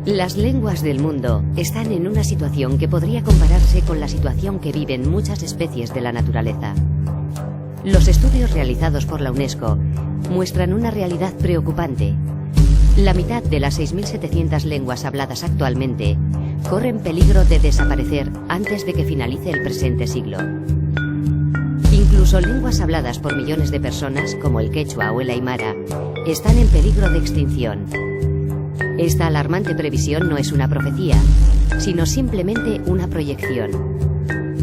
Las lenguas del mundo están en una situación que podría compararse con la situación que viven muchas especies de la naturaleza. Los estudios realizados por la UNESCO muestran una realidad preocupante. La mitad de las 6.700 lenguas habladas actualmente corren peligro de desaparecer antes de que finalice el presente siglo. Incluso lenguas habladas por millones de personas, como el quechua o el aymara, están en peligro de extinción. Esta alarmante previsión no es una profecía, sino simplemente una proyección.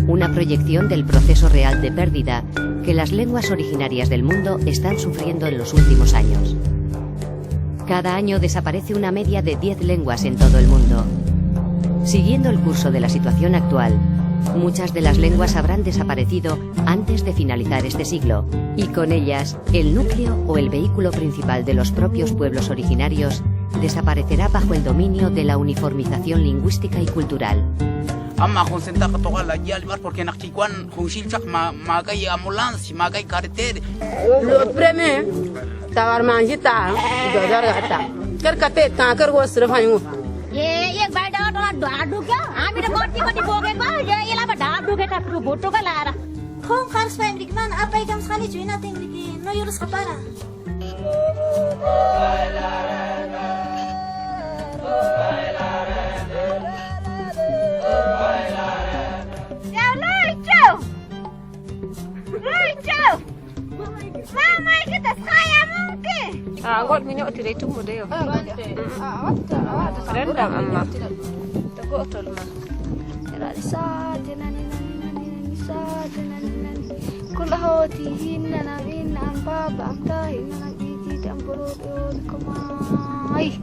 Una proyección del proceso real de pérdida que las lenguas originarias del mundo están sufriendo en los últimos años. Cada año desaparece una media de 10 lenguas en todo el mundo. Siguiendo el curso de la situación actual, muchas de las lenguas habrán desaparecido antes de finalizar este siglo, y con ellas, el núcleo o el vehículo principal de los propios pueblos originarios desaparecerá bajo el dominio de la uniformización lingüística y cultural. Ngot minyak tidak itu mudah. Rendam amma. Tegok tol mah. Rasa tenani nani sa tenani. Kulahoti nana bin amba bamta nana gigi tamburo komai.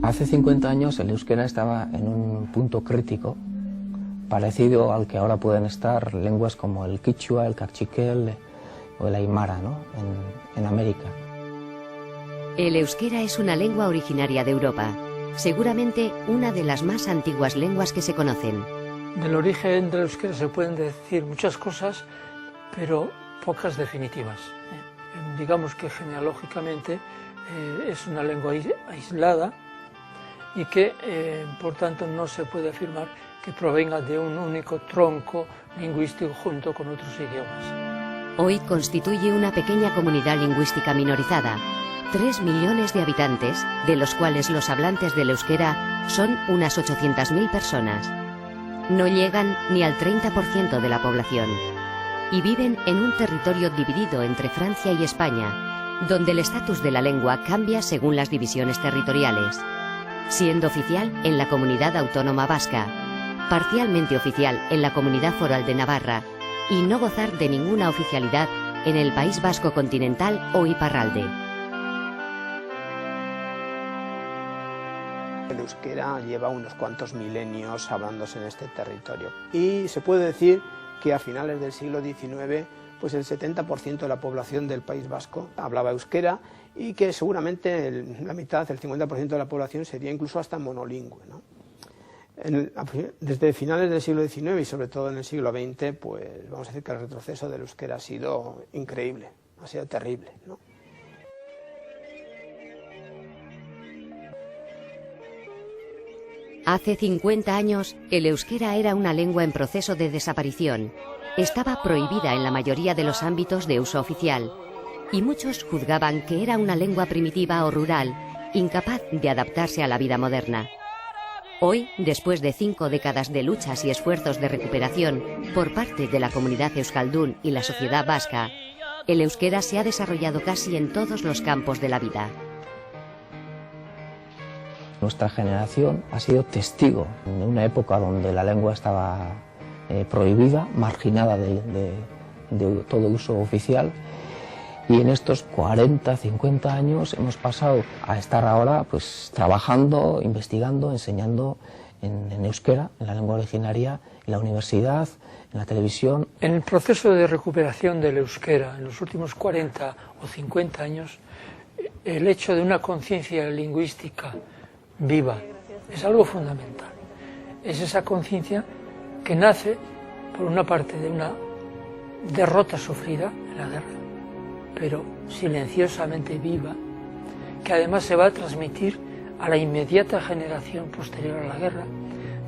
Hace 50 años el euskera estaba en un punto crítico, parecido al que ahora pueden estar lenguas como el quichua, el cachiquel o el aymara, ¿no? en América. El euskera es una lengua originaria de Europa, seguramente una de las más antiguas lenguas que se conocen. Del origen del euskera se pueden decir muchas cosas, pero pocas definitivas. Digamos que genealógicamente es una lengua aislada y que, por tanto, no se puede afirmar que provenga de un único tronco lingüístico junto con otros idiomas. Hoy constituye una pequeña comunidad lingüística minorizada, 3 millones de habitantes, de los cuales los hablantes del euskera son unas 800.000 personas. No llegan ni al 30% de la población y viven en un territorio dividido entre Francia y España, donde el estatus de la lengua cambia según las divisiones territoriales, siendo oficial en la Comunidad Autónoma Vasca, parcialmente oficial en la Comunidad Foral de Navarra y no gozar de ninguna oficialidad en el País Vasco continental o Iparralde. El euskera lleva unos cuantos milenios hablándose en este territorio y se puede decir que a finales del siglo XIX pues el 70% de la población del País Vasco hablaba euskera y que seguramente la mitad, el 50% de la población sería incluso hasta monolingüe, ¿no? Desde finales del siglo XIX y sobre todo en el siglo XX, pues vamos a decir que el retroceso del euskera ha sido increíble, ha sido terrible, ¿no? Hace 50 años, el euskera era una lengua en proceso de desaparición. Estaba prohibida en la mayoría de los ámbitos de uso oficial, y muchos juzgaban que era una lengua primitiva o rural, incapaz de adaptarse a la vida moderna. Hoy, después de 5 décadas de luchas y esfuerzos de recuperación por parte de la comunidad euskaldún y la sociedad vasca, el euskera se ha desarrollado casi en todos los campos de la vida. Nuestra generación ha sido testigo de una época donde la lengua estaba prohibida, marginada de todo uso oficial, Y en estos 40, 50 años hemos pasado a estar ahora pues trabajando, investigando, enseñando en euskera, en la lengua originaria, en la universidad, en la televisión. En el proceso de recuperación del euskera, en los últimos 40 o 50 años, el hecho de una conciencia lingüística viva es algo fundamental. Es esa conciencia que nace, por una parte, de una derrota sufrida en la guerra, pero silenciosamente viva, que además se va a transmitir a la inmediata generación posterior a la guerra,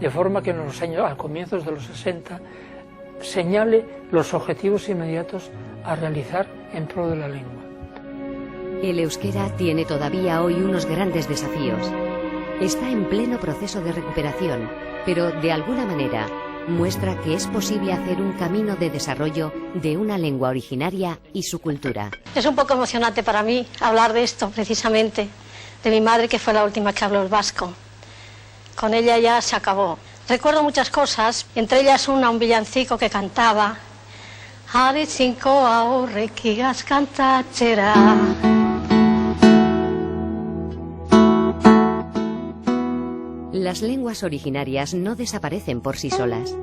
de forma que en los años, a comienzos de los 60, señale los objetivos inmediatos a realizar en pro de la lengua. El euskera tiene todavía hoy unos grandes desafíos. Está en pleno proceso de recuperación, pero de alguna manera muestra que es posible hacer un camino de desarrollo de una lengua originaria y su cultura. Es un poco emocionante para mí hablar de esto, precisamente, de mi madre, que fue la última que habló el vasco. Con ella ya se acabó. Recuerdo muchas cosas, entre ellas un villancico que cantaba Ari cinco aurrekigas cantatxera. Las lenguas originarias no desaparecen por sí solas.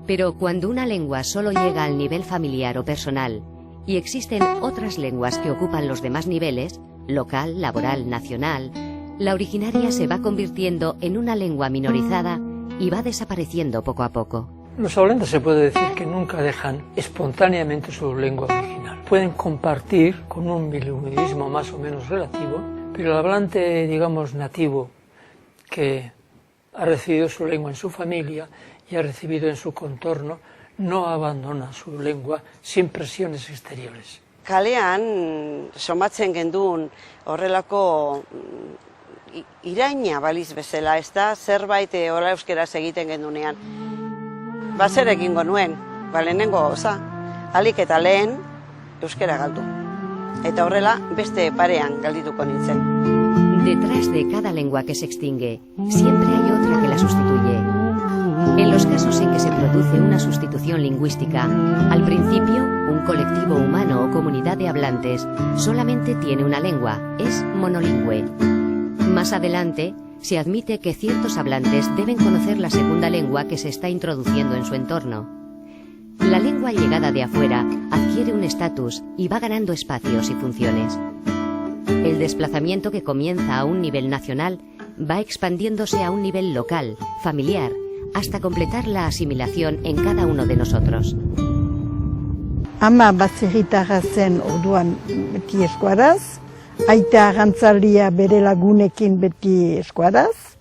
Pero cuando una lengua solo llega al nivel familiar o personal y existen otras lenguas que ocupan los demás niveles, local, laboral, nacional, la originaria se va convirtiendo en una lengua minorizada y va desapareciendo poco a poco. Los hablantes se puede decir que nunca dejan espontáneamente su lengua original. Pueden compartir con un bilingüismo más o menos relativo, pero el hablante, digamos, nativo, que ha recibido su lengua en su familia y ha recibido en su contorno, no abandona su lengua sin presiones exteriores. Kalean somatzen gendun horrelako iraina baliz bezala, ez da, zerbait hola euskeraz egiten gendunean. Zer egingo nuen, lehenengo gauza, alik eta lehen euskera galdu. Eta horrela beste parean galdituko nintzen. Detrás de cada lengua que se extingue, siempre hay otra que la sustituye. En los casos en que se produce una sustitución lingüística, al principio, un colectivo humano o comunidad de hablantes solamente tiene una lengua, es monolingüe. Más adelante, se admite que ciertos hablantes deben conocer la segunda lengua que se está introduciendo en su entorno. La lengua llegada de afuera adquiere un estatus y va ganando espacios y funciones. El desplazamiento que comienza a un nivel nacional va expandiéndose a un nivel local, familiar, hasta completar la asimilación en cada uno de nosotros. Ama baserritarra zen orduan beti eskuaraz, aita arrantzalia bere lagunekin beti eskuaraz,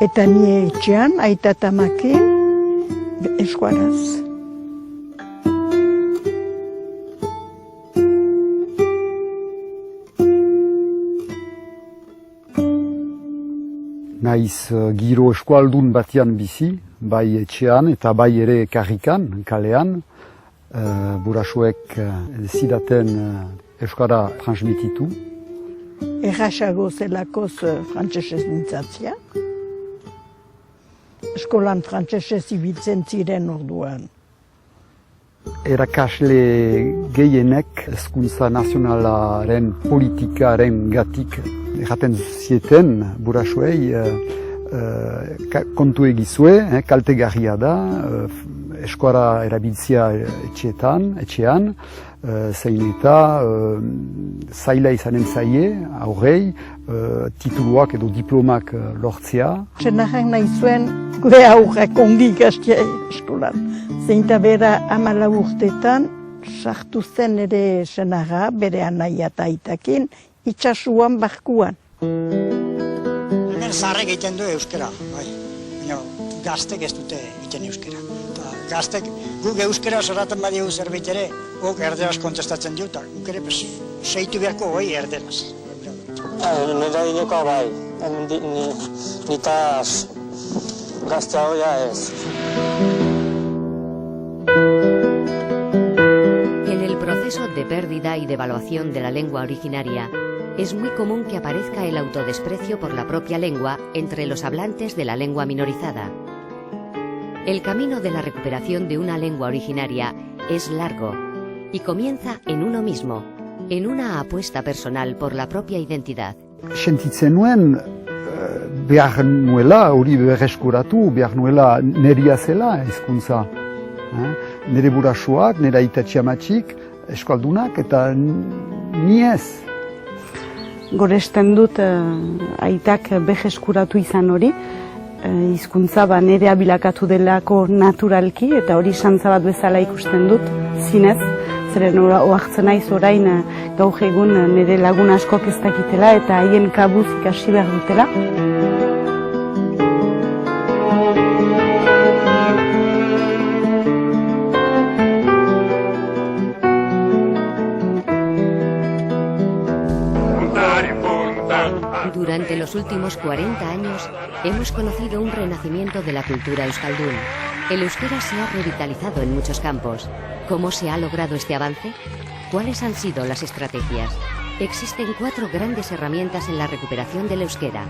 eta ni etxean aita tamakin eskuaraz. Naiz giro eskualdun batian bizi, bai etxean eta bai ere karrikan, kalean, burasuek zidaten euskara transmititu. Errasago zelakoz frantsesez mintzatzia. Eskolan frantsesez ibiltzen ziren orduan. Erakasle gehienek hezkuntza nazionalaren politikaren gatik erraten zieten burasuei kontu egizue, kaltegarria da, eskora erabiltzea etxean, zein eta zaila izanen zaie, aurrei, tituluak edo diplomak lortzea. Senarrak nahi zuen gure aurrak ongi ikastia eskolan. Zein eta bera 14 urtetan sartu zen ere senarra, bere anaia eta aitakin, itxasuan barkuan. Hemen zaharrek egiten du euskera, bai. Baina gaztek ez dute egiten euskera. Eta gaztek guk euskera zoraten badiegu zerbait ere, guk erderaz kontestatzen diuta. Guk ere seitu beharko goi erderaz. Nire dineko bai, nitaz gazte hau ja ez. En el proceso de pérdida y devaluación de la lengua originaria, es muy común que aparezca el autodesprecio por la propia lengua entre los hablantes de la lengua minorizada. El camino de la recuperación de una lengua originaria es largo y comienza en uno mismo, en una apuesta personal por la propia identidad. Sentitzen nuen behar nuela hori berreskuratu, behar nuela neria zela hizkuntza. Nire burasoak, nire aitatxe amatxik, eskaldunak eta ni ez. Goresten dut aitak berreskuratu izan hori, hizkuntza nerea bilakatu delako naturalki eta hori xantza bat bezala ikusten dut, zinez. Zeren oartzen naiz orain gaur egun nire lagun askok ez dakitela eta haien kabuz ikasi behar dutela. Durante los últimos 40 años hemos conocido un renacimiento de la cultura euskaldun. El euskera se ha revitalizado en muchos campos. ¿Cómo se ha logrado este avance? ¿Cuáles han sido las estrategias? Existen 4 grandes herramientas en la recuperación del euskera.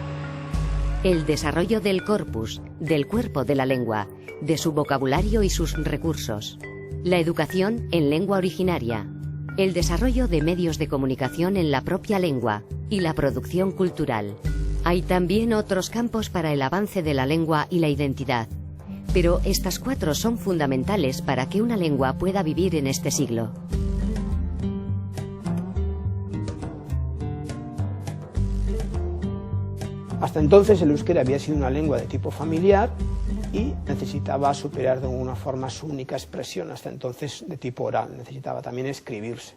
El desarrollo del corpus, del cuerpo de la lengua, de su vocabulario y sus recursos. La educación en lengua originaria. El desarrollo de medios de comunicación en la propia lengua y la producción cultural. Hay también otros campos para el avance de la lengua y la identidad. Pero estas 4 son fundamentales para que una lengua pueda vivir en este siglo. Hasta entonces el euskera había sido una lengua de tipo familiar y necesitaba superar de alguna forma su única expresión, hasta entonces de tipo oral, necesitaba también escribirse.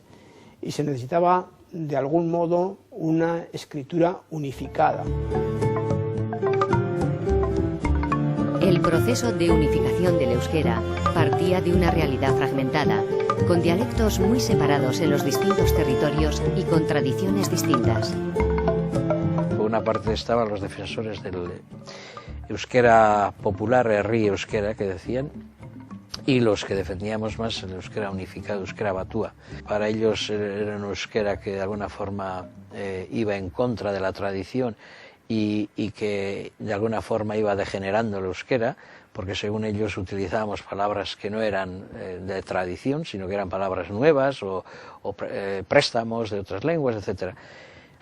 Y se necesitaba de algún modo una escritura unificada. El proceso de unificación del euskera partía de una realidad fragmentada, con dialectos muy separados en los distintos territorios y con tradiciones distintas. Por una parte estaban los defensores del euskera popular, herri euskera, que decían, y los que defendíamos más el euskera unificado, euskera batúa. Para ellos era un euskera que de alguna forma iba en contra de la tradición y que de alguna forma iba degenerando el euskera, porque según ellos utilizábamos palabras que no eran de tradición, sino que eran palabras nuevas o préstamos de otras lenguas, etc.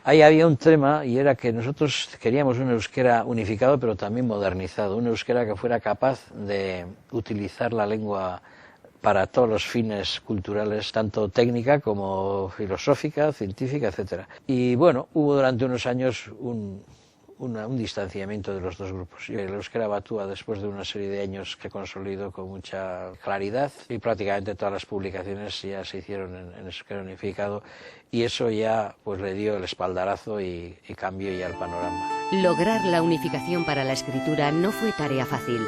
Ahí había un tema y era que nosotros queríamos un euskera unificado pero también modernizado, un euskera que fuera capaz de utilizar la lengua para todos los fines culturales, tanto técnica como filosófica, científica, etc. Y bueno, hubo durante unos años un distanciamiento de los dos grupos. El euskera batúa, después de una serie de años que consolidó con mucha claridad, y prácticamente todas las publicaciones ya se hicieron en euskera unificado, y eso ya pues le dio el espaldarazo y cambió ya el panorama. Lograr la unificación para la escritura no fue tarea fácil,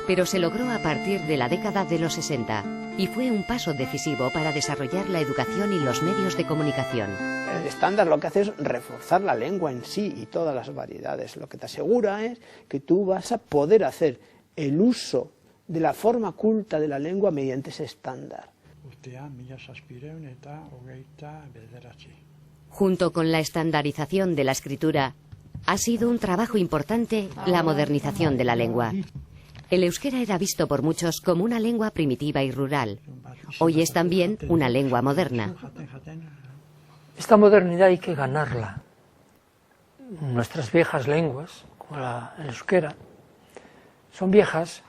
pero se logró a partir de la década de los 60 y fue un paso decisivo para desarrollar la educación y los medios de comunicación. El estándar lo que hace es reforzar la lengua en sí y todas las variedades. Lo que te asegura es que tú vas a poder hacer el uso de la forma culta de la lengua mediante ese estándar. Junto con la estandarización de la escritura, ha sido un trabajo importante la modernización de la lengua. El euskera era visto por muchos como una lengua primitiva y rural. Hoy es también una lengua moderna. Esta modernidad hay que ganarla. Nuestras viejas lenguas, como el euskera, son viejas,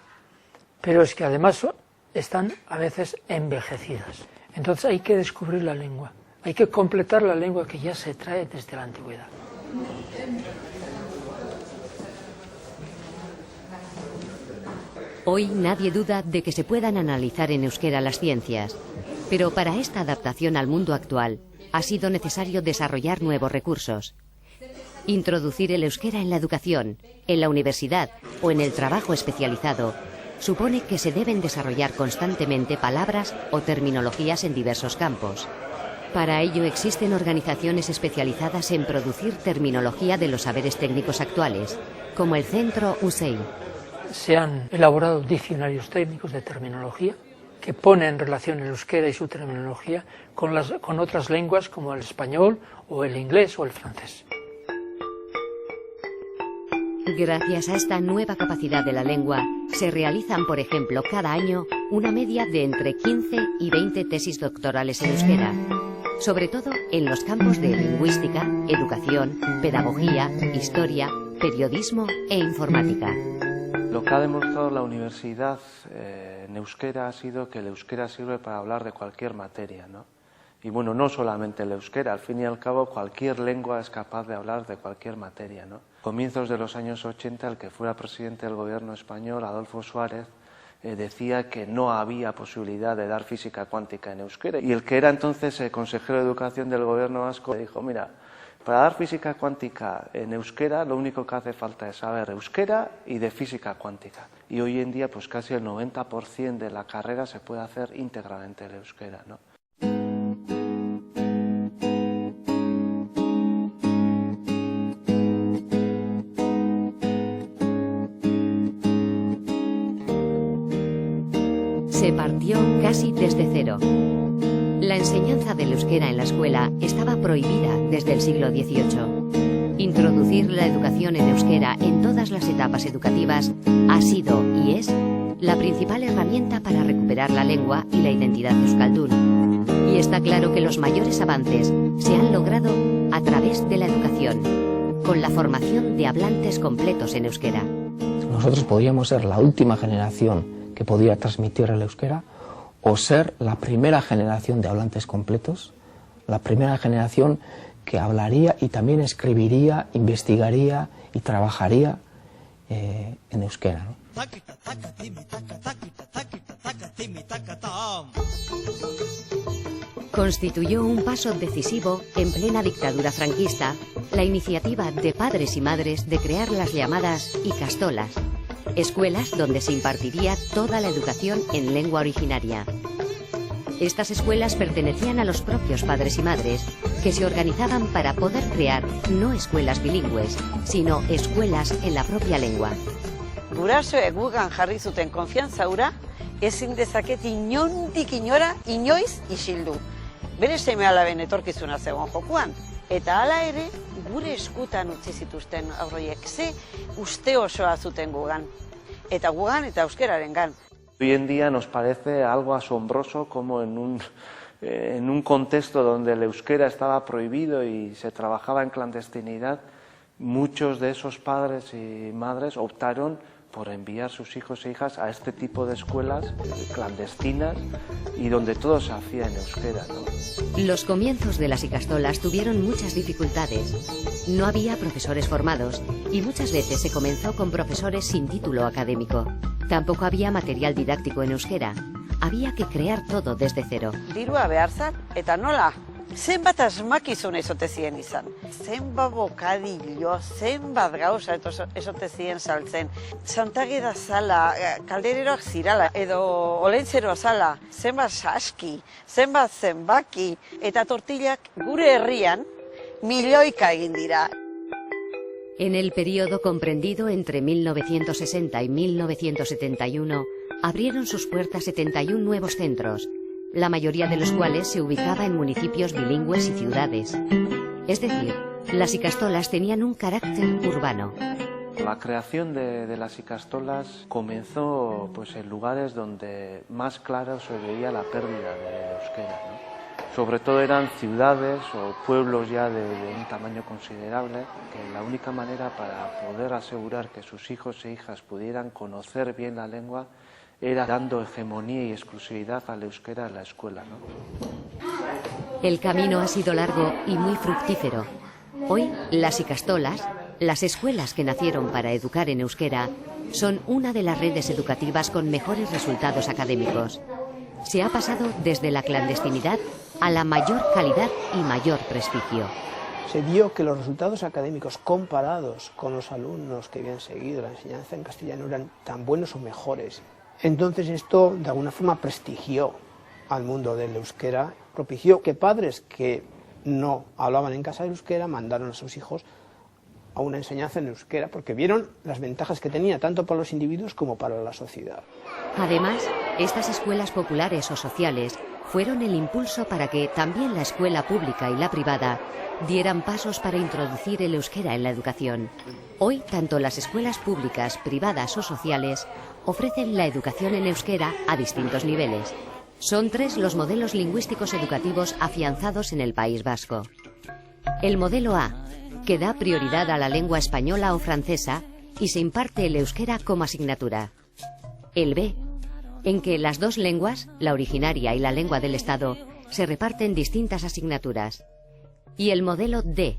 pero es que además están a veces envejecidas. Entonces hay que descubrir la lengua, hay que completar la lengua que ya se trae desde la antigüedad. Hoy nadie duda de que se puedan analizar en euskera las ciencias, pero para esta adaptación al mundo actual ha sido necesario desarrollar nuevos recursos. Introducir el euskera en la educación, en la universidad o en el trabajo especializado supone que se deben desarrollar constantemente palabras o terminologías en diversos campos. Para ello existen organizaciones especializadas en producir terminología de los saberes técnicos actuales, como el Centro USEI. Se han elaborado diccionarios técnicos de terminología que ponen en relación el euskera y su terminología con otras lenguas como el español o el inglés o el francés. Gracias a esta nueva capacidad de la lengua, se realizan, por ejemplo, cada año una media de entre 15 y 20 tesis doctorales en euskera, sobre todo en los campos de lingüística, educación, pedagogía, historia, periodismo e informática. Lo que ha demostrado la universidad en euskera ha sido que el euskera sirve para hablar de cualquier materia, ¿no? Y bueno, no solamente el euskera, al fin y al cabo cualquier lengua es capaz de hablar de cualquier materia, ¿no? Comienzos de los años 80, el que fuera presidente del gobierno español, Adolfo Suárez, decía que no había posibilidad de dar física cuántica en euskera. Y el que era entonces consejero de educación del gobierno vasco dijo, mira, para dar física cuántica en euskera lo único que hace falta es saber euskera y de física cuántica. Y hoy en día pues casi el 90% de la carrera se puede hacer íntegramente en euskera, ¿no? Se partió casi desde cero. La enseñanza del euskera en la escuela estaba prohibida desde el siglo XVIII. Introducir la educación en euskera en todas las etapas educativas ha sido y es la principal herramienta para recuperar la lengua y la identidad euskaldun. Y está claro que los mayores avances se han logrado a través de la educación, con la formación de hablantes completos en euskera. Nosotros podríamos ser la última generación que podía transmitir el euskera o ser la primera generación de hablantes completos, la primera generación que hablaría y también escribiría, investigaría y trabajaría en euskera, ¿no? Constituyó un paso decisivo en plena dictadura franquista la iniciativa de padres y madres de crear las llamadas ikastolas, escuelas donde se impartiría toda la educación en lengua originaria. Estas escuelas pertenecían a los propios padres y madres, que se organizaban para poder crear no escuelas bilingües, sino escuelas en la propia lengua. Gurasoek gugan jarri zuten konfiantza hura, ezin dezaket inondik inora inoiz isildu. Bere seme-alaben etorkizuna zegoen jokuan, eta hala ere gure eskutan utzi zituzten aurroiek, ze uste osoa zuten gugan, eta gugan eta euskerarengan. Hoy en día nos parece algo asombroso como en un contexto donde el euskera estaba prohibido y se trabajaba en clandestinidad, muchos de esos padres y madres optaron por enviar sus hijos e hijas a este tipo de escuelas clandestinas y donde todo se hacía en euskera, ¿no? Los comienzos de las ikastolas tuvieron muchas dificultades. No había profesores formados y muchas veces se comenzó con profesores sin título académico. Tampoco había material didáctico en euskera. Había que crear todo desde cero. Dirua behar zan, eta nola? Zenbat asmakizun ezote zien izan. Zenbat bokadillo, zenbat gauza ezote zien saltzen. Santageda zala, kaldereroak zirala, edo olentzeroa zala, zenbat saski, zenbat zenbaki, eta tortillak gure herrian milioika egin dira. En el periodo comprendido entre 1960 y 1971, abrieron sus puertas 71 nuevos centros, la mayoría de los cuales se ubicaba en municipios bilingües y ciudades. Es decir, las ikastolas tenían un carácter urbano. La creación de las ikastolas comenzó pues, en lugares donde más claro se veía la pérdida del euskera, ¿no? Sobre todo eran ciudades o pueblos ya de un tamaño considerable, que la única manera para poder asegurar que sus hijos e hijas pudieran conocer bien la lengua era dando hegemonía y exclusividad al euskera en la escuela, ¿no? El camino ha sido largo y muy fructífero. Hoy, las ikastolas, las escuelas que nacieron para educar en euskera, son una de las redes educativas con mejores resultados académicos. Se ha pasado desde la clandestinidad a la mayor calidad y mayor prestigio. Se vio que los resultados académicos comparados con los alumnos que habían seguido la enseñanza en castellano eran tan buenos o mejores. Entonces esto de alguna forma prestigió al mundo del euskera, propició que padres que no hablaban en casa del euskera mandaron a sus hijos a una enseñanza en euskera porque vieron las ventajas que tenía tanto para los individuos como para la sociedad. Además, estas escuelas populares o sociales fueron el impulso para que también la escuela pública y la privada dieran pasos para introducir el euskera en la educación. Hoy, tanto las escuelas públicas, privadas o sociales ofrecen la educación en euskera a distintos niveles. Son 3 los modelos lingüísticos educativos afianzados en el País Vasco. El modelo A, que da prioridad a la lengua española o francesa y se imparte el euskera como asignatura. El B, en que las 2 lenguas, la originaria y la lengua del Estado, se reparten distintas asignaturas. Y el modelo D,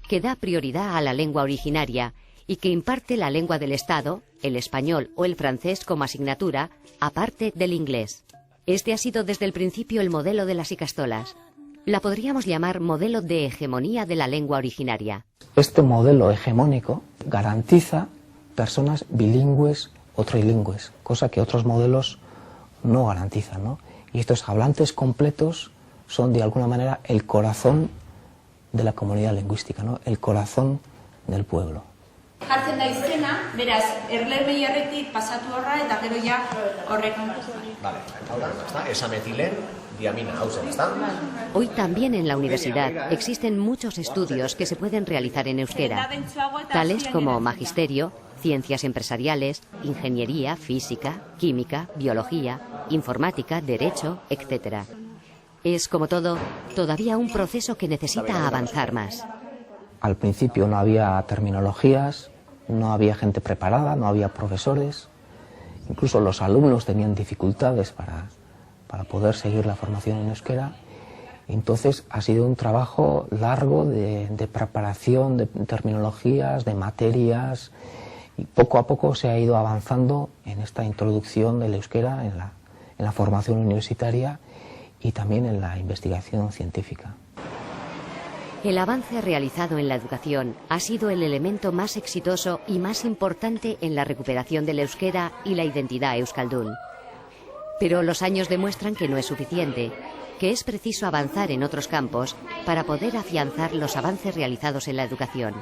que da prioridad a la lengua originaria y que imparte la lengua del Estado, el español o el francés como asignatura, aparte del inglés. Este ha sido desde el principio el modelo de las ikastolas. La podríamos llamar modelo de hegemonía de la lengua originaria. Este modelo hegemónico garantiza personas bilingües o trilingües, cosa que otros modelos no garantizan, ¿no? Y estos hablantes completos son de alguna manera el corazón de la comunidad lingüística, ¿no? El corazón del pueblo. Jartzen da izena, beraz, erlermeiarretik pasatu horra eta gero ja horrek. Vale, ahora está esa metilen diamina, ¿está? Hoy también en la universidad existen muchos estudios que se pueden realizar en euskera, tales como magisterio, ciencias empresariales, ingeniería, física, química, biología, informática, derecho, etc. Es, como todo, todavía un proceso que necesita avanzar más. Al principio no había terminologías, no había gente preparada, no había profesores, incluso los alumnos tenían dificultades para poder seguir la formación en euskera. Entonces ha sido un trabajo largo de preparación de terminologías, de materias, y poco a poco se ha ido avanzando en esta introducción del euskera en la formación universitaria y también en la investigación científica. El avance realizado en la educación ha sido el elemento más exitoso y más importante en la recuperación del euskera y la identidad euskaldún. Pero los años demuestran que no es suficiente, que es preciso avanzar en otros campos para poder afianzar los avances realizados en la educación.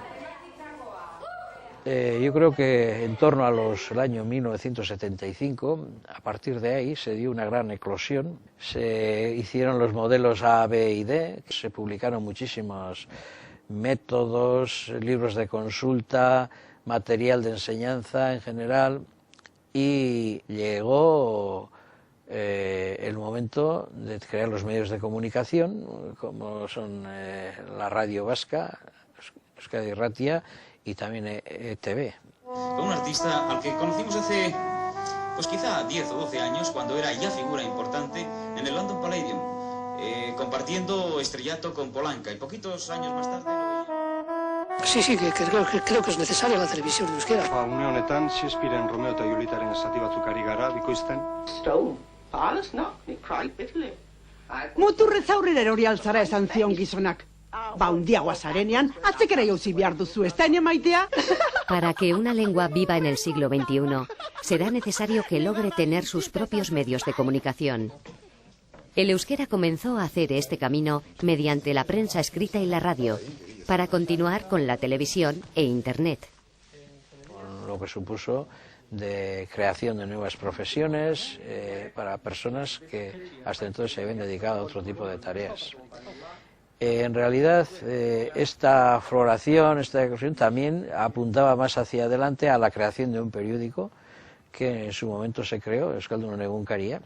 Yo creo que en torno al año 1975, a partir de ahí se dio una gran eclosión. Se hicieron los modelos A, B y D, se publicaron muchísimos métodos, libros de consulta, material de enseñanza en general, y llegó el momento de crear los medios de comunicación, como son la radio vasca, Euskadi Irratia, y también ETV. Un artista al que conocimos hace, pues quizá 10 o 12 años, cuando era ya figura importante en el London Palladium, compartiendo estrellato con Polanca, y poquitos años más tarde lo Sí, que creo que es necesaria la televisión euskera. Une honetan, Shakespearen Romeo eta Julietaren zati batzuk ari gara bikoizten. Alles no, nik cry bitterly. Muturrez aurrera erori altzara esan zion gizonak. Ba, undiagoa zarenean, atzekera jauzi behar duzu, ez da maitea? Para que una lengua viva en el siglo XXI, será necesario que logre tener sus propios medios de comunicación. El euskera comenzó a hacer este camino mediante la prensa escrita y la radio, para continuar con la televisión e Internet. Lo que supuso de creación de nuevas profesiones para personas que hasta entonces se habían dedicado a otro tipo de tareas. En realidad, esta floración, esta eclosión también apuntaba más hacia adelante a la creación de un periódico que en su momento se creó, Euskaldun Egunkaria,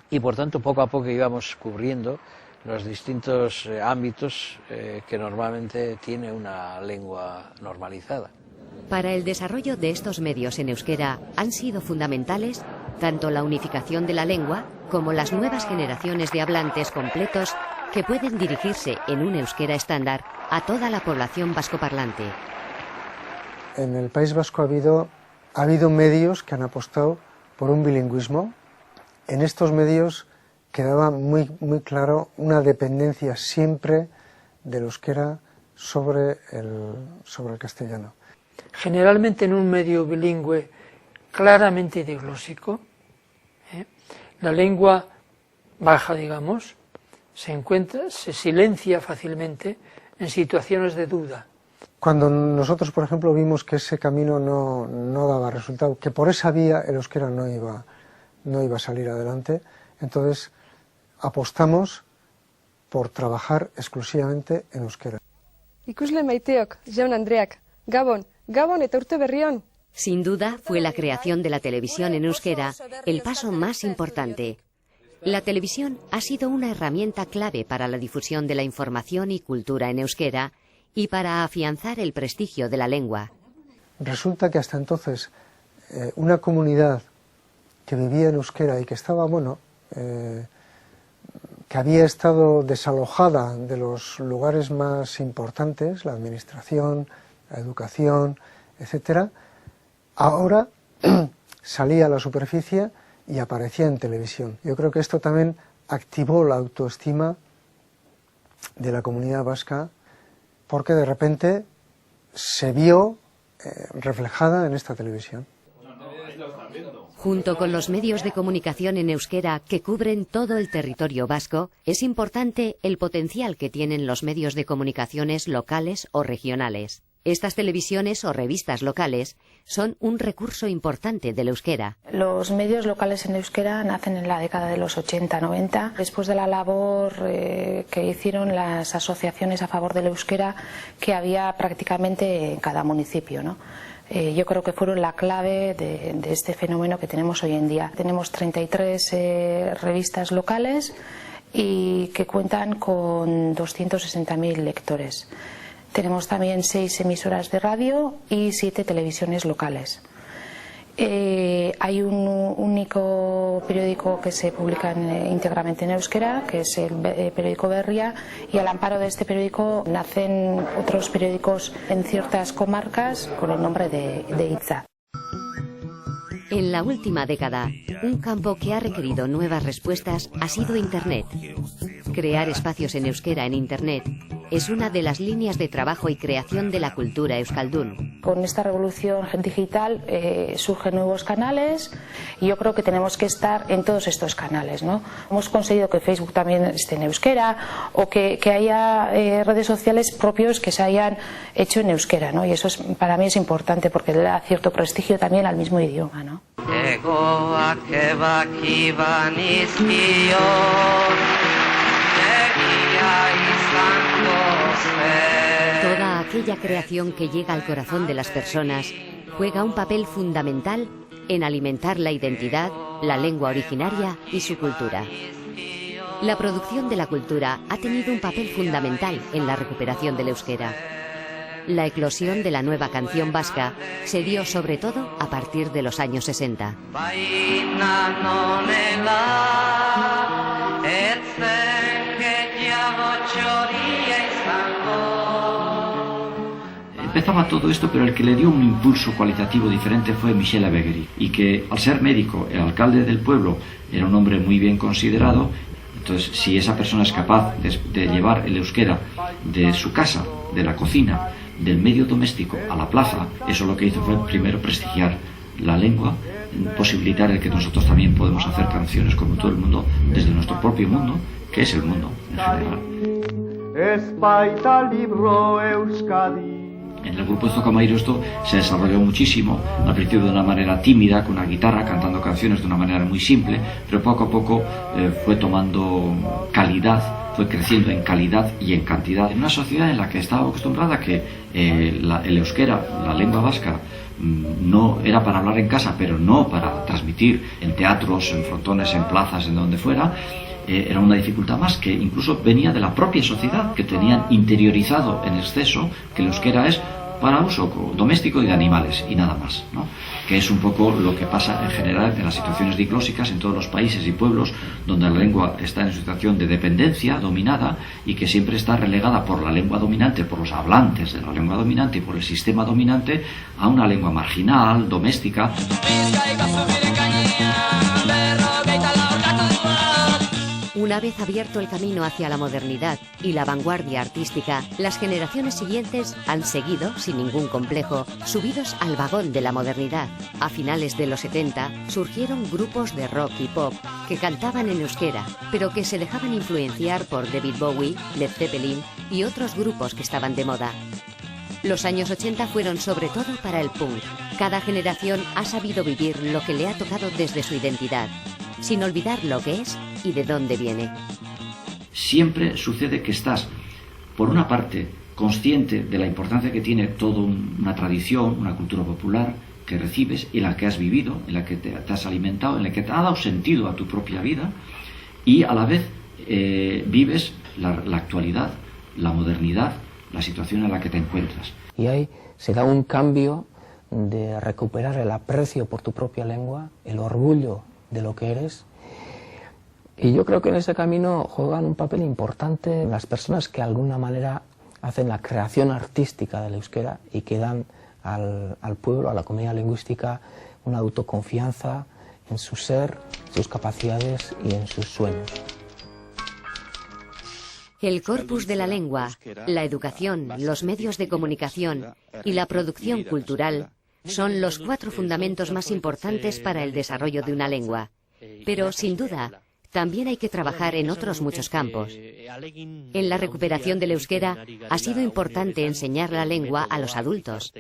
y por tanto poco a poco íbamos cubriendo los distintos ámbitos que normalmente tiene una lengua normalizada. Para el desarrollo de estos medios en euskera han sido fundamentales tanto la unificación de la lengua como las nuevas generaciones de hablantes completos que pueden dirigirse en un euskera estándar a toda la población vascoparlante. En el País Vasco ha habido medios que han apostado por un bilingüismo. En estos medios quedaba muy claro una dependencia siempre del euskera sobre el castellano. Generalmente en un medio bilingüe claramente diglósico, la lengua baja, digamos, se silencia fácilmente en situaciones de duda. Cuando nosotros, por ejemplo, vimos que ese camino no daba resultado, que por esa vía el euskera no iba a salir adelante, entonces apostamos por trabajar exclusivamente en euskera. Ikusle maiteok, jaun Andreak, Gabon, Gabon eta urte berri on. Sin duda, fue la creación de la televisión en euskera el paso más importante. La televisión ha sido una herramienta clave para la difusión de la información y cultura en euskera y para afianzar el prestigio de la lengua. Resulta que hasta entonces una comunidad que vivía en euskera y que estaba, que había estado desalojada de los lugares más importantes, la administración, la educación, etcétera, ahora salía a la superficie y aparecía en televisión. Yo creo que esto también activó la autoestima de la comunidad vasca, porque de repente se vio reflejada en esta televisión. Junto con los medios de comunicación en euskera que cubren todo el territorio vasco, es importante el potencial que tienen los medios de comunicaciones locales o regionales. Estas televisiones o revistas locales son un recurso importante del euskera. Los medios locales en euskera nacen en la década de los 80-90, después de la labor que hicieron las asociaciones a favor del euskera que había prácticamente en cada municipio, ¿no? Yo creo que fueron la clave de este fenómeno que tenemos hoy en día. Tenemos 33 revistas locales y que cuentan con 260.000 lectores. Tenemos también 6 emisoras de radio y 7 televisiones locales. Hay un único periódico que se publica íntegramente en euskera, que es el periódico Berria, y al amparo de este periódico nacen otros periódicos en ciertas comarcas con el nombre de Itza. En la última década, un campo que ha requerido nuevas respuestas ha sido Internet. Crear espacios en euskera en Internet es una de las líneas de trabajo y creación de la cultura euskaldun. Con esta revolución digital surgen nuevos canales y yo creo que tenemos que estar en todos estos canales, ¿no? Hemos conseguido que Facebook también esté en euskera o que haya redes sociales propios que se hayan hecho en euskera, ¿no? Y eso para mí es importante porque le da cierto prestigio también al mismo idioma, ¿no? Toda aquella creación que llega al corazón de las personas juega un papel fundamental en alimentar la identidad, la lengua originaria y su cultura. La producción de la cultura ha tenido un papel fundamental en la recuperación del euskera. La eclosión de la nueva canción vasca se dio sobre todo a partir de los años 60. Empezaba todo esto, pero el que le dio un impulso cualitativo diferente fue Michel Abegueri, y que al ser médico, el alcalde del pueblo era un hombre muy bien considerado. Entonces, si esa persona es capaz de llevar el euskera de su casa, de la cocina, del medio doméstico a la plaza, eso lo que hizo fue primero prestigiar la lengua, posibilitar el que nosotros también podemos hacer canciones como todo el mundo, desde nuestro propio mundo, que es el mundo en general. En el grupo de Zocamairo esto se desarrolló muchísimo, al principio de una manera tímida, con una guitarra, cantando canciones de una manera muy simple, pero poco a poco fue tomando calidad, fue creciendo en calidad y en cantidad. En una sociedad en la que estaba acostumbrada a que el euskera, la lengua vasca, no era para hablar en casa, pero no para transmitir en teatros, en frontones, en plazas, en donde fuera, era una dificultad más que incluso venía de la propia sociedad, que tenían interiorizado en exceso que el euskera es para uso doméstico y de animales y nada más, ¿no? Que es un poco lo que pasa en general en las situaciones diglósicas en todos los países y pueblos donde la lengua está en situación de dependencia dominada y que siempre está relegada por la lengua dominante, por los hablantes de la lengua dominante y por el sistema dominante a una lengua marginal, doméstica. Una vez abierto el camino hacia la modernidad y la vanguardia artística, las generaciones siguientes han seguido, sin ningún complejo, subidos al vagón de la modernidad. A finales de los 70 surgieron grupos de rock y pop que cantaban en euskera, pero que se dejaban influenciar por David Bowie, Led Zeppelin y otros grupos que estaban de moda. Los años 80 fueron sobre todo para el punk. Cada generación ha sabido vivir lo que le ha tocado desde su identidad. sin olvidar lo que es y de dónde viene. Siempre sucede que estás, por una parte, consciente de la importancia que tiene toda una tradición, una cultura popular que recibes, en la que has vivido, en la que te has alimentado, en la que te ha dado sentido a tu propia vida, y a la vez vives la actualidad, la modernidad, la situación en la que te encuentras. Y ahí se da un cambio de recuperar el aprecio por tu propia lengua, el orgullo de lo que eres. Y yo creo que en ese camino juegan un papel importante las personas que de alguna manera hacen la creación artística del euskera y que dan al pueblo, a la comunidad lingüística, una autoconfianza en su ser, sus capacidades y en sus sueños. El corpus de la lengua, la educación, los medios de comunicación y la producción cultural son los 4 fundamentos más importantes para el desarrollo de una lengua. Pero, sin duda, también hay que trabajar en otros muchos campos. En la recuperación del euskera ha sido importante enseñar la lengua a los adultos.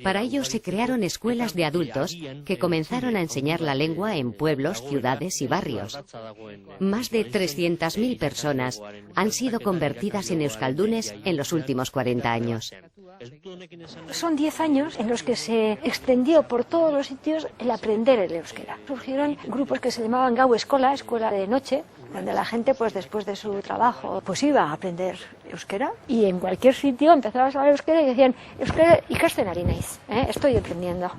Para ello se crearon escuelas de adultos que comenzaron a enseñar la lengua en pueblos, ciudades y barrios. Más de 300.000 personas han sido convertidas en euskaldunes en los últimos 40 años. Son 10 años en los que se extendió por todos los sitios el aprender el euskera. Surgieron grupos que se llamaban Gau Eskola, escuela de noche, donde la gente pues después de su trabajo pues iba a aprender euskera, y en cualquier sitio empezabas a hablar euskera y decían: euskera ikasten ari naiz, estoy aprendiendo.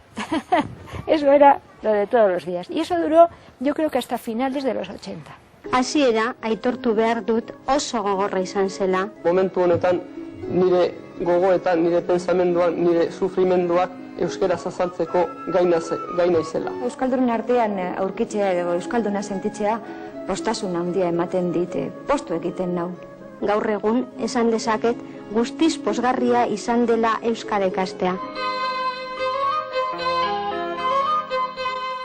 Eso era lo de todos los días, y eso duró, yo creo que hasta finales de los 80. Hasiera aitortu behar dut oso gogorra izan zela. Momentu honetan nire gogoetan, nire pensamenduan, nire sufrimenduak euskaraz azaltzeko gai naizela. Euskaldunen artean aurkitzea edo euskalduna sentitzea postasun handia ematen dit, postu egiten nau. Gaur egun esan dezaket guztiz pozgarria izan dela euskara ikastea.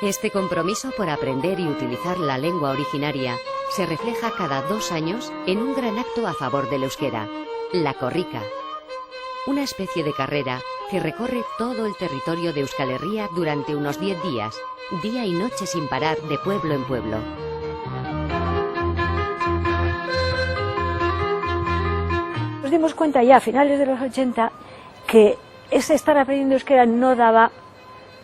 Este compromiso por aprender y utilizar la lengua originaria se refleja cada 2 años en un gran acto a favor del euskera, la Korrika, una especie de carrera que recorre todo el territorio de Euskal Herria durante unos 10 días, día y noche sin parar, de pueblo en pueblo. Nos dimos cuenta ya a finales de los 80 que ese estar aprendiendo euskera no daba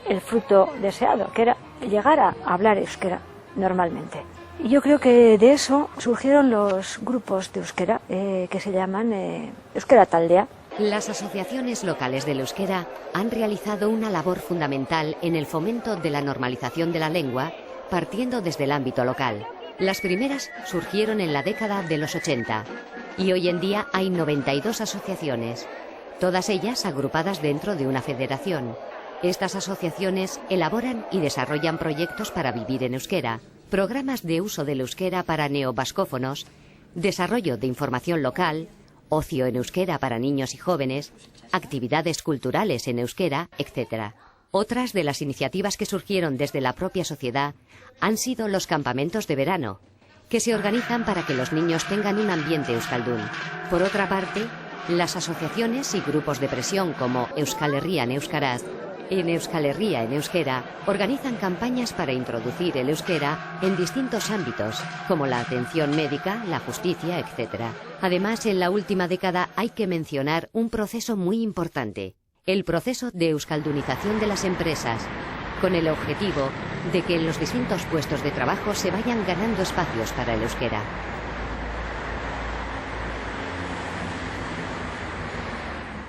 el fruto deseado, que era llegar a hablar euskera normalmente. Y yo creo que de eso surgieron los grupos de euskera que se llaman Euskera Taldea. Las asociaciones locales del euskera han realizado una labor fundamental en el fomento de la normalización de la lengua, partiendo desde el ámbito local. Las primeras surgieron en la década de los 80 y hoy en día hay 92 asociaciones, todas ellas agrupadas dentro de una federación. Estas asociaciones elaboran y desarrollan proyectos para vivir en euskera, programas de uso del euskera para neovascófonos, desarrollo de información local, ocio en euskera para niños y jóvenes, actividades culturales en euskera, etc. Otras de las iniciativas que surgieron desde la propia sociedad han sido los campamentos de verano, que se organizan para que los niños tengan un ambiente euskaldún. Por otra parte, las asociaciones y grupos de presión como Euskal Herria en Euskaraz, en Euskal Herria en euskera, organizan campañas para introducir el euskera en distintos ámbitos, como la atención médica, la justicia, etc. Además, en la última década hay que mencionar un proceso muy importante, el proceso de euskaldunización de las empresas, con el objetivo de que en los distintos puestos de trabajo se vayan ganando espacios para el euskera.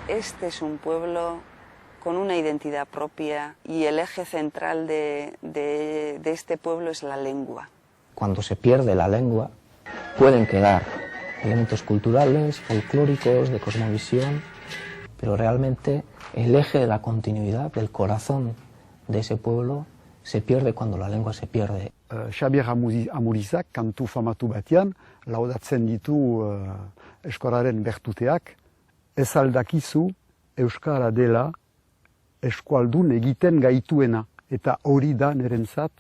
Este es un pueblo con una identidad propia y el eje central de este pueblo es la lengua. Cuando se pierde la lengua, pueden quedar elementos culturales, folclóricos, de cosmovisión, pero realmente el eje de la continuidad, del corazón de ese pueblo, se pierde cuando la lengua se pierde. Xabier Amurizak, kantu famatu batean, laudatzen ditu eskolaren bertuteak, ez aldakizu euskara dela eskualdun egiten gaituena, eta hori da nirentzat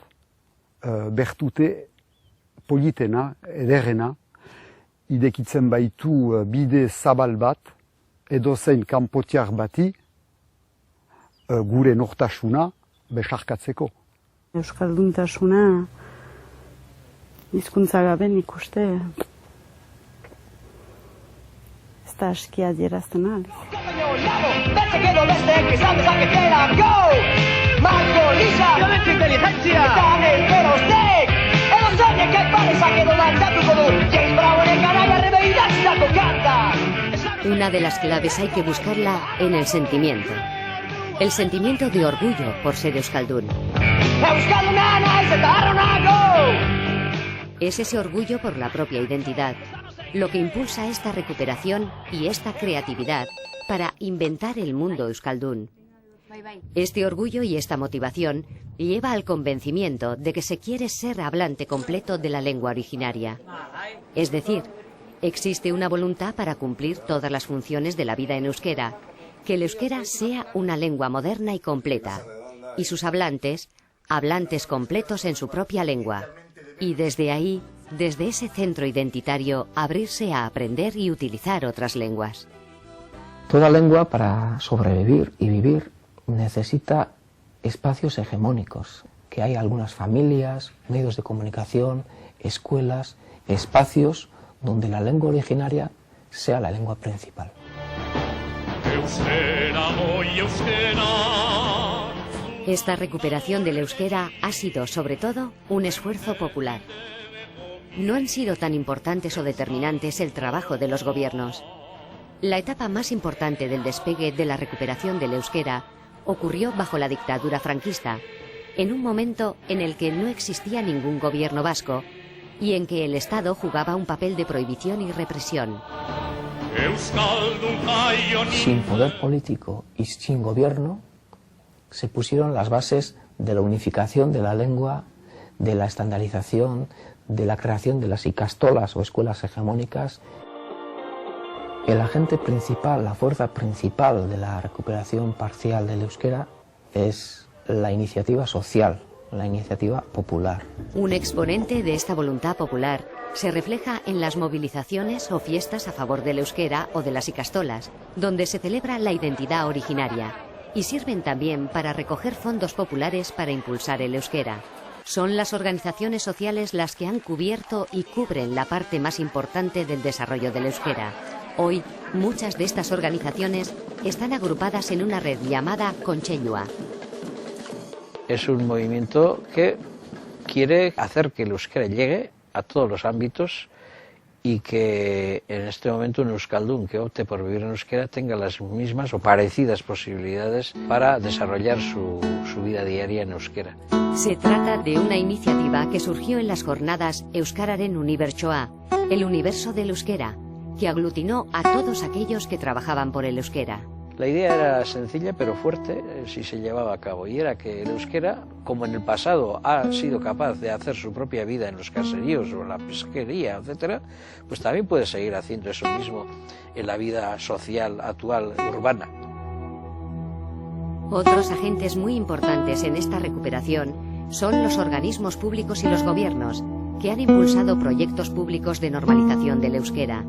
bertute politena, ederrena, idekitzen baitu bide zabal bat, edozein kanpotiar bati gure nortasuna besarkatzeko. Euskalduntasuna hizkuntza gabe nik uste ez da aski adierazten ahal. Marco, Lisa, violenza inteligencia eta nekorostek edo zeinek eparezak edo lantzatuko du James Brownen garaia rebeidatzako kanta. Una de las claves hay que buscarla en el sentimiento. El sentimiento de orgullo por ser euskaldun. Euskalduna naiz eta harro nago! Es ese orgullo por la propia identidad lo que impulsa esta recuperación y esta creatividad para inventar el mundo euskaldun. Este orgullo y esta motivación lleva al convencimiento de que se quiere ser hablante completo de la lengua originaria. Es decir, existe una voluntad para cumplir todas las funciones de la vida en euskera, que el euskera sea una lengua moderna y completa, y sus hablantes, hablantes completos en su propia lengua. Y desde ahí, desde ese centro identitario, abrirse a aprender y utilizar otras lenguas. Toda lengua, para sobrevivir y vivir, necesita espacios hegemónicos, que hay algunas familias, medios de comunicación, escuelas, espacios donde la lengua originaria sea la lengua principal. Esta recuperación del euskera ha sido, sobre todo, un esfuerzo popular. No han sido tan importantes o determinantes el trabajo de los gobiernos. La etapa más importante del despegue de la recuperación del euskera ocurrió bajo la dictadura franquista, en un momento en el que no existía ningún gobierno vasco y en que el Estado jugaba un papel de prohibición y represión. Sin poder político y sin gobierno, se pusieron las bases de la unificación de la lengua, de la estandarización, de la creación de las ikastolas o escuelas hegemónicas. El agente principal, la fuerza principal de la recuperación parcial del euskera es la iniciativa social, la iniciativa popular. Un exponente de esta voluntad popular se refleja en las movilizaciones o fiestas a favor del euskera o de las ikastolas, donde se celebra la identidad originaria, y sirven también para recoger fondos populares para impulsar el euskera. Son las organizaciones sociales las que han cubierto y cubren la parte más importante del desarrollo del euskera. Hoy, muchas de estas organizaciones están agrupadas en una red llamada Kontseilua. Es un movimiento que quiere hacer que el euskera llegue a todos los ámbitos y que en este momento un euskaldun que opte por vivir en euskera tenga las mismas o parecidas posibilidades para desarrollar su vida diaria en euskera. Se trata de una iniciativa que surgió en las jornadas Euskararen Unibertsoa, el universo del euskera, que aglutinó a todos aquellos que trabajaban por el euskera. La idea era sencilla pero fuerte si se llevaba a cabo, y era que el euskera, como en el pasado ha sido capaz de hacer su propia vida en los caseríos o en la pesquería, etcétera, pues también puede seguir haciendo eso mismo en la vida social actual urbana. Otros agentes muy importantes en esta recuperación son los organismos públicos y los gobiernos, que han impulsado proyectos públicos de normalización del euskera.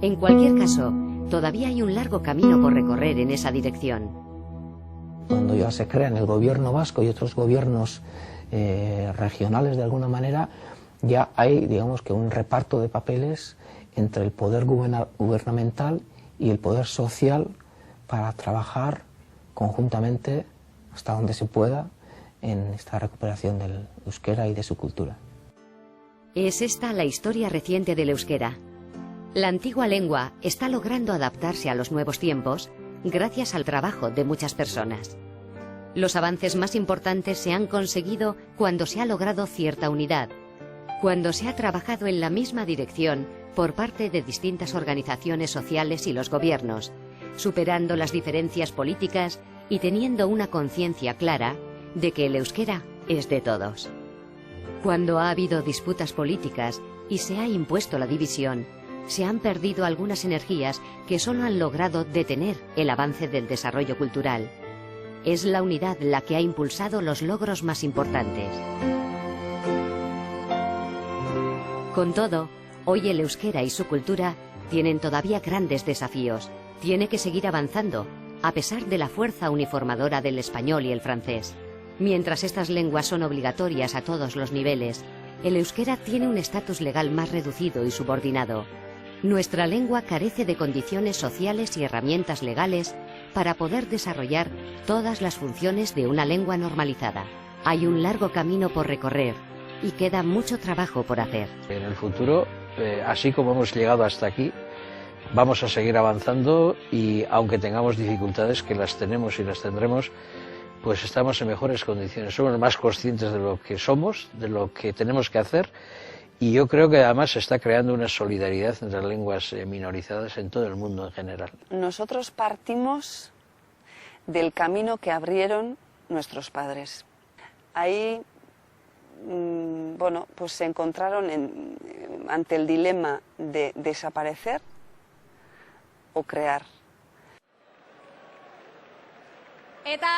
En cualquier caso, todavía hay un largo camino por recorrer en esa dirección. Cuando ya se crea en el gobierno vasco y otros gobiernos regionales de alguna manera, ya hay, digamos, que un reparto de papeles entre el poder gubernamental y el poder social para trabajar conjuntamente hasta donde se pueda en esta recuperación del euskera y de su cultura. Es esta la historia reciente del euskera. La antigua lengua está logrando adaptarse a los nuevos tiempos gracias al trabajo de muchas personas. Los avances más importantes se han conseguido cuando se ha logrado cierta unidad, cuando se ha trabajado en la misma dirección por parte de distintas organizaciones sociales y los gobiernos, superando las diferencias políticas y teniendo una conciencia clara de que el euskera es de todos. Cuando ha habido disputas políticas y se ha impuesto la división, se han perdido algunas energías que solo han logrado detener el avance del desarrollo cultural. Es la unidad la que ha impulsado los logros más importantes. Con todo, hoy el euskera y su cultura tienen todavía grandes desafíos. Tiene que seguir avanzando, a pesar de la fuerza uniformadora del español y el francés. Mientras estas lenguas son obligatorias a todos los niveles, el euskera tiene un estatus legal más reducido y subordinado. Nuestra lengua carece de condiciones sociales y herramientas legales para poder desarrollar todas las funciones de una lengua normalizada. Hay un largo camino por recorrer y queda mucho trabajo por hacer. En el futuro, así como hemos llegado hasta aquí, vamos a seguir avanzando y aunque tengamos dificultades, que las tenemos y las tendremos, pues estamos en mejores condiciones, somos más conscientes de lo que somos, de lo que tenemos que hacer, y yo creo que además se está creando una solidaridad entre las lenguas minorizadas en todo el mundo en general. Nosotros partimos del camino que abrieron nuestros padres. Ahí, bueno, pues se encontraron ante el dilema de desaparecer o crear. Eta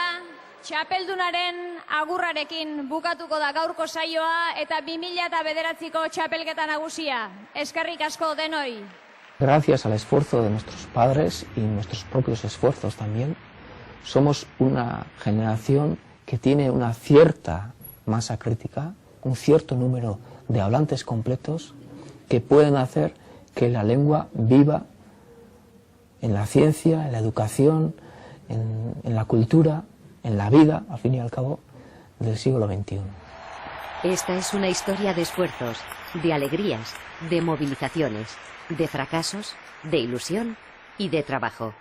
txapeldunaren agurrarekin bukatuko da gaurko saioa eta 2009ko txapelketa nagusia. Eskerrik asko denoi. Gracias al esfuerzo de nuestros padres y nuestros propios esfuerzos también, somos una generación que tiene una cierta masa crítica, un cierto número de hablantes completos que pueden hacer que la lengua viva en la ciencia, en la educación, en la cultura, en la vida, al fin y al cabo, del siglo XXI. Esta es una historia de esfuerzos, de alegrías, de movilizaciones, de fracasos, de ilusión y de trabajo.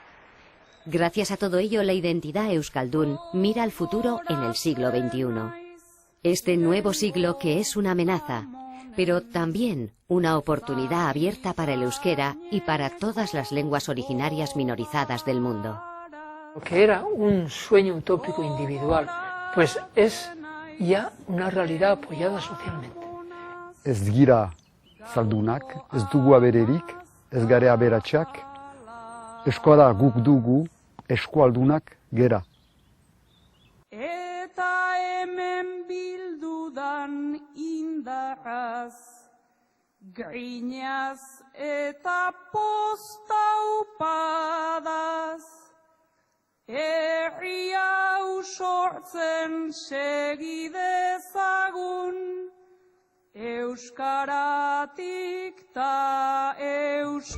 Gracias a todo ello, la identidad euskaldun mira al futuro en el siglo XXI. Este nuevo siglo que es una amenaza, pero también una oportunidad abierta para el euskera y para todas las lenguas originarias minorizadas del mundo. Lo que era un sueño utópico individual, pues es ya una realidad apoyada socialmente. Ez gira zaldunak, ez dugu abererik, ez gare aberatsak, eskola guk dugu, eskualdunak gera. Eta hemen bildudan indarraz, grinaz eta postaupadaz, herri hau sortzen segidezagun, euskaratik ta euskara.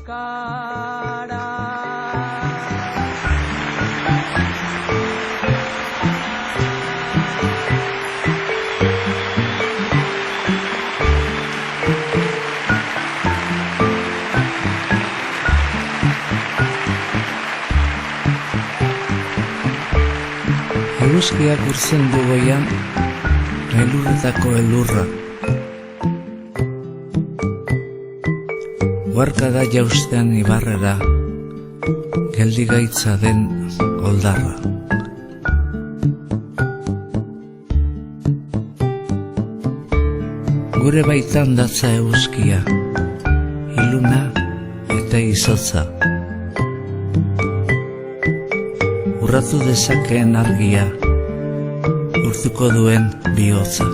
Eguzkiak urtzen du goian, elurretako elurra. Huarka da jaustean ibarrera, geldigaitza den oldarra. Gure baitan datza eguzkia, iluna eta izotza. Urratu dezakeen argia, urtuko duen bihotza.